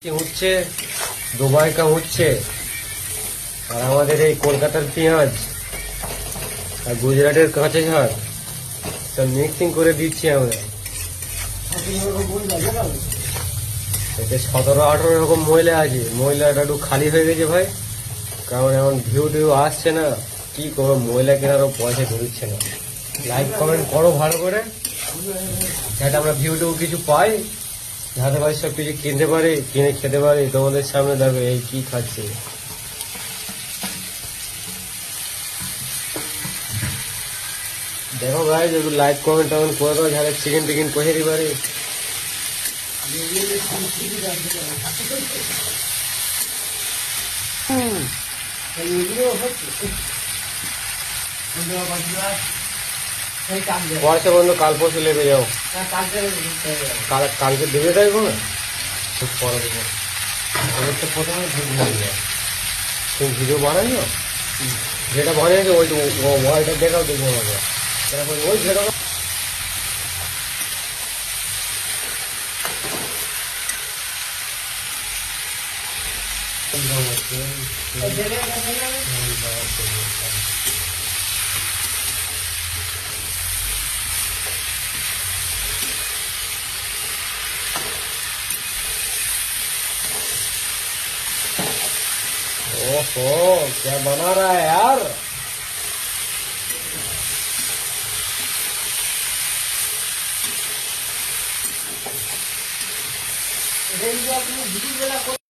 হচ্ছে দুবাই কাম হচ্ছে, আর আমাদের এই কলকাতার পেঁয়াজ আর গুজরাটের কাঁচা ঝাড় সব মিক্সিং করে দিচ্ছি আমরা। এতে 17-18 রকম ময়লা আছে। ময়লাটা একটু খালি হয়ে গেছে ভাই, কারণ এখন ভিউ টিউ আসছে না। কি করবো, ময়লা কেনারও পয়সা ধরছে না। লাইক কমেন্ট করো ভালো করে, যাতে আমরা ভিউ টিউ কিছু পাই, যাতে ভাই সব কিছু কিনতে পারি, কিনে খেতে পারি। তোমাদের সামনে দেখো এই কি খাচ্ছি। দেখো ভাই, যদি লাইক কমেন্ট টমেন্ট করে দাও, যাতে চিকেন টিকেন পৌঁছে দিতে পারি। পয়সা বন্ধু কাল পরশু লেগে যাও। কালকে দেবে দেবো না, পরে দেবো। আমার তো প্রথমে ভিডিও হয়ে যায়। তুমি ভিডিও বানাইও, যেটা বানিয়েছো ওই ওইটা দেখাও, দেখবো আমাকে ওই যেটা। ओहो, क्या बना रहा है यार।